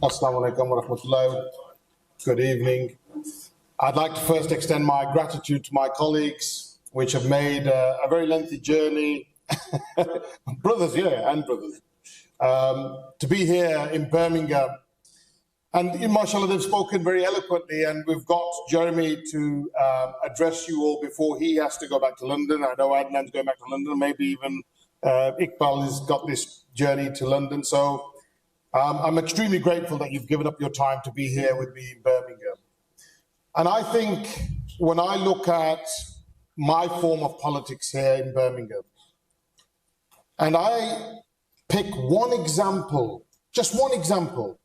Assalamu alaikum wa rahmatullah. Good evening. I'd like to first extend my gratitude to my colleagues, which have made a very lengthy journey, brothers, to be here in Birmingham. And mashallah, they've spoken very eloquently, and we've got Jeremy to address you all before he has to go back to London. I know Adnan's going back to London, maybe even Iqbal has got this journey to London. So I'm extremely grateful that you've given up your time to be here with me in Birmingham. And I think when I look at my form of politics here in Birmingham, and I pick one example, just one example,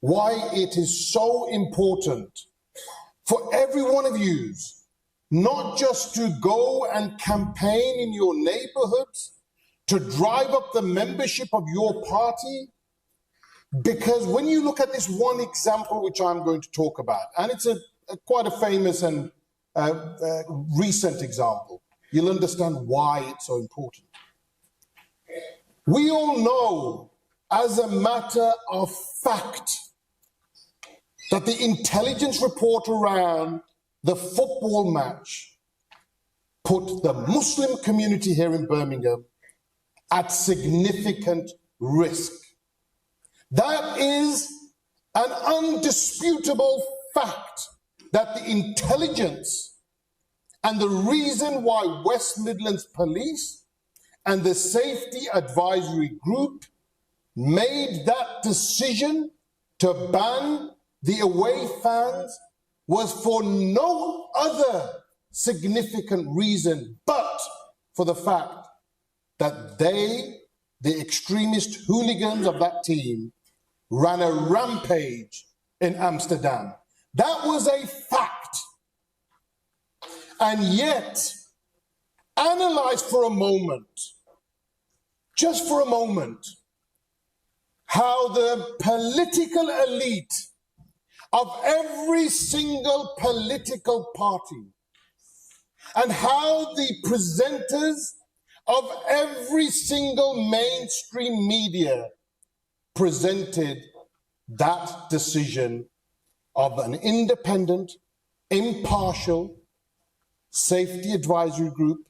why it is so important for every one of you not just to go and campaign in your neighborhoods, to drive up the membership of your party, because when you look at this one example, which I'm going to talk about, and it's quite a famous and recent example, you'll understand why it's so important. We all know, as a matter of fact, that the intelligence report around the football match put the Muslim community here in Birmingham at significant risk. That is an undisputable fact, that the intelligence and the reason why West Midlands Police and the Safety Advisory Group made that decision to ban the away fans was for no other significant reason but for the fact that they, the extremist hooligans of that team, ran a rampage in Amsterdam. That was a fact. And yet, analyze for a moment, just for a moment, how the political elite of every single political party and how the presenters of every single mainstream media presented that decision of an independent, impartial safety advisory group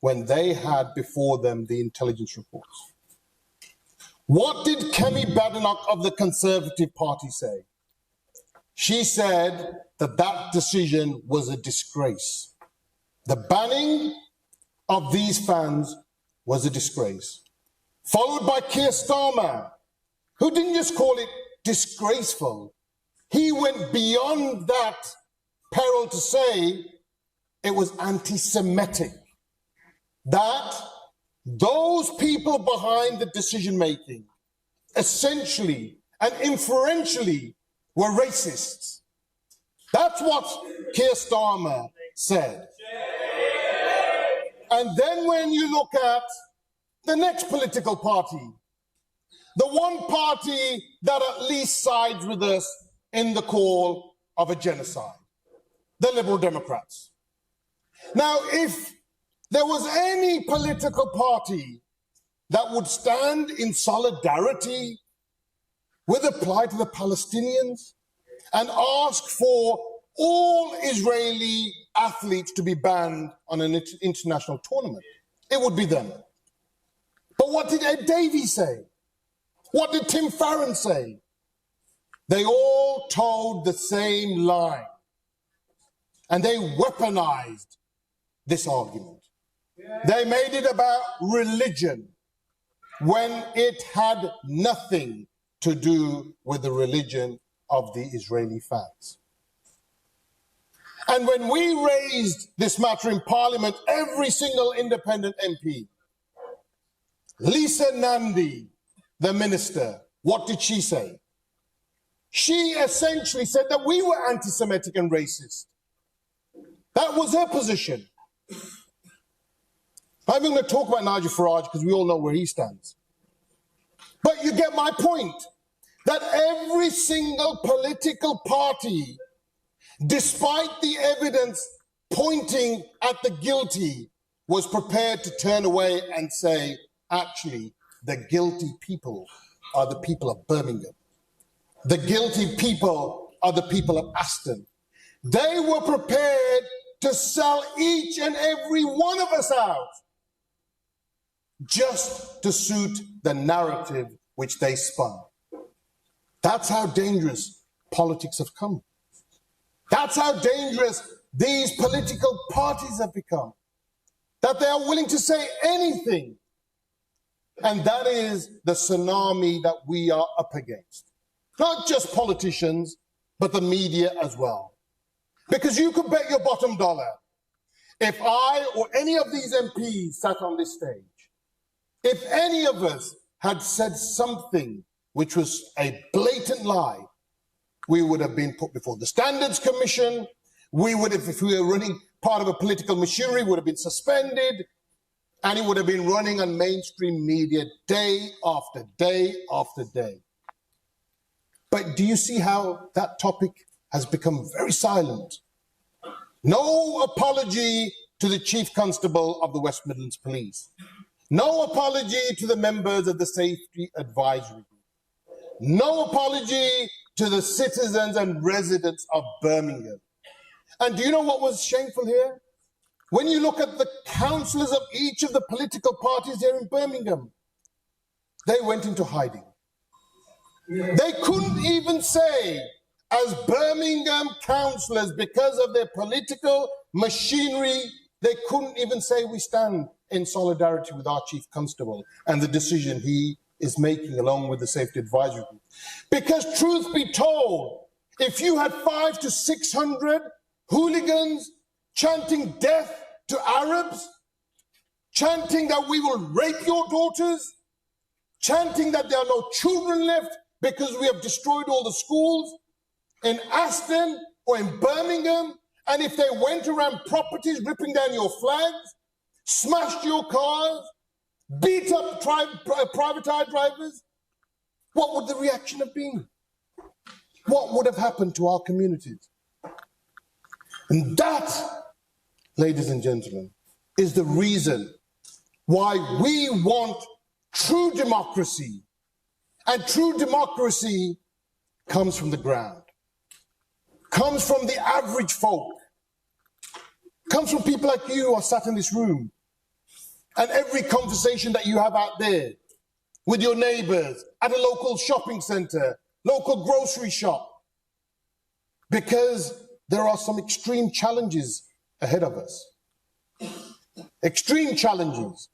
when they had before them the intelligence reports. What did Kemi Badenoch of the Conservative Party say? She said that that decision was a disgrace. The banning of these fans was a disgrace. Followed by Keir Starmer, who didn't just call it disgraceful, he went beyond that peril to say it was anti-Semitic. That those people behind the decision-making essentially and inferentially were racists. That's what Keir Starmer said. And then when you look at the next political party, the one party that at least sides with us in the call of a genocide, the Liberal Democrats. Now, if there was any political party that would stand in solidarity with a plight to the Palestinians and ask for all Israeli athletes to be banned on an international tournament, it would be them. But what did Ed Davies say? What did Tim Farron say? They all told the same line, and they weaponized this argument. They made it about religion when it had nothing to do with the religion of the Israeli fans. And when we raised this matter in Parliament, every single independent MP, Lisa Nandy, the minister, what did she say? She essentially said that we were anti-Semitic and racist. That was her position. I'm even going to talk about Nigel Farage because we all know where he stands. But you get my point, that every single political party, despite the evidence pointing at the guilty, was prepared to turn away and say, actually, the guilty people are the people of Birmingham. The guilty people are the people of Aston. They were prepared to sell each and every one of us out just to suit the narrative which they spun. That's how dangerous politics have come. That's how dangerous these political parties have become. That they are willing to say anything. And that is the tsunami that we are up against. Not just politicians, but the media as well. Because you could bet your bottom dollar, if I or any of these MPs sat on this stage, if any of us had said something which was a blatant lie, we would have been put before the Standards Commission. We would have, if we were running part of a political machinery, would have been suspended, and it would have been running on mainstream media day after day after day. But do you see how that topic has become very silent? No apology to the Chief Constable of the West Midlands Police. No apology to the members of the Safety Advisory Group. No apology to the citizens and residents of Birmingham. And do you know what was shameful here? When you look at the councillors of each of the political parties here in Birmingham, they went into hiding. They couldn't even say, as Birmingham councillors, because of their political machinery, they couldn't even say we stand in solidarity with our Chief Constable and the decision he is making along with the Safety Advisory Group. Because truth be told, if you had 500 to 600 hooligans chanting death to Arabs, chanting that we will rape your daughters, chanting that there are no children left because we have destroyed all the schools in Aston or in Birmingham, and if they went around properties ripping down your flags, smashed your cars, beat up private eye drivers, what would the reaction have been? What would have happened to our communities? And that, ladies and gentlemen, is the reason why we want true democracy. And true democracy comes from the ground, comes from the average folk, comes from people like you who are sat in this room, and every conversation that you have out there with your neighbors, at a local shopping center, local grocery shop, because there are some extreme challenges ahead of us. Extreme challenges.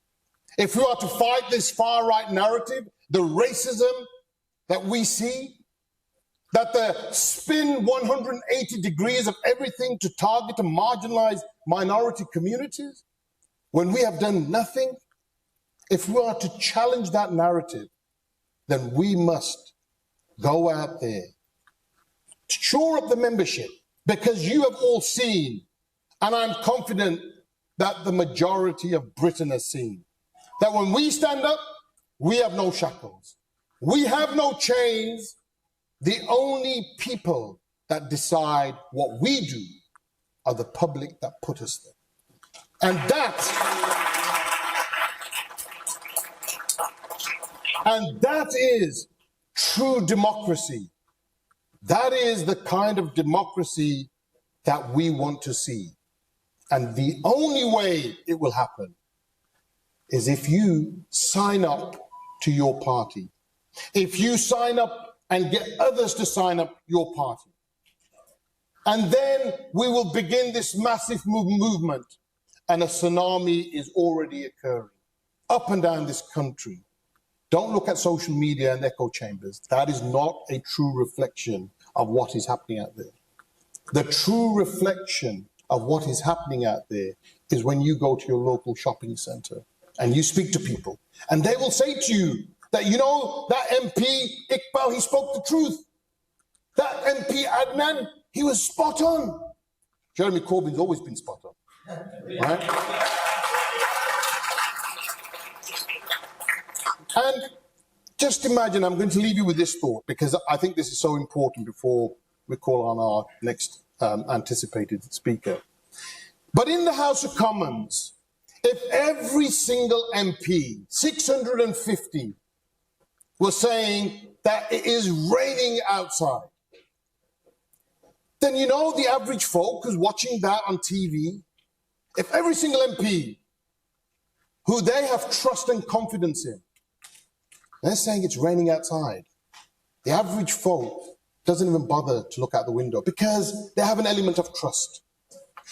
If we are to fight this far-right narrative, the racism that we see, that the spin 180 degrees of everything to target and marginalize minority communities, when we have done nothing, if we are to challenge that narrative, then we must go out there, shore up the membership, because you have all seen, and I'm confident that the majority of Britain has seen, that when we stand up, we have no shackles. We have no chains. The only people that decide what we do are the public that put us there. And that is true democracy. That is the kind of democracy that we want to see. And the only way it will happen is if you sign up to your party. If you sign up and get others to sign up your party. And then we will begin this massive movement, and a tsunami is already occurring up and down this country. Don't look at social media and echo chambers. That is not a true reflection of what is happening out there. The true reflection of what is happening out there is when you go to your local shopping center and you speak to people, and they will say to you that, you know, that MP, Iqbal, he spoke the truth. That MP, Adnan, he was spot on. Jeremy Corbyn's always been spot on, right? And just imagine, I'm going to leave you with this thought, because I think this is so important before we call on our next anticipated speaker. But in the House of Commons, if every single MP, 650, was saying that it is raining outside, then you know the average folk who's watching that on TV, if every single MP who they have trust and confidence in, they're saying it's raining outside, the average folk doesn't even bother to look out the window because they have an element of trust.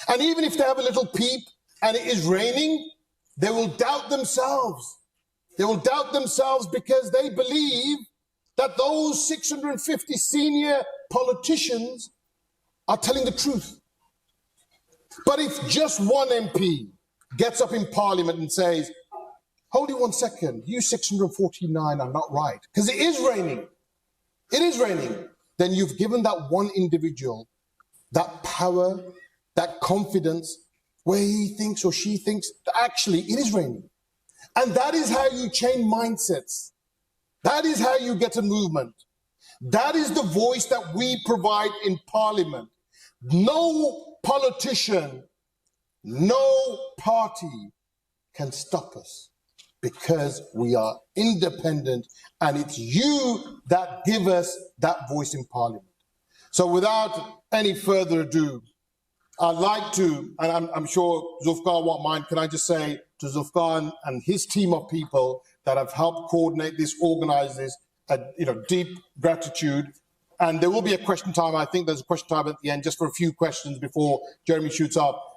And even if they have a little peep and it is raining, they will doubt themselves. They will doubt themselves because they believe that those 650 senior politicians are telling the truth. But if just one MP gets up in Parliament and says, hold it 1 second, you 649 are not right, because it is raining, then you've given that one individual that power, that confidence, where he thinks or she thinks that actually it is raining. And that is how you change mindsets. That is how you get a movement. That is the voice that we provide in Parliament. No politician, no party can stop us because we are independent, and it's you that give us that voice in Parliament. So without any further ado, I'd like to, and I'm sure Zulfikar won't mind, can I just say to Zulfikar and his team of people that have helped coordinate this, organize this, deep gratitude. And there will be a question time. I think there's a question time at the end, just for a few questions before Jeremy shoots up.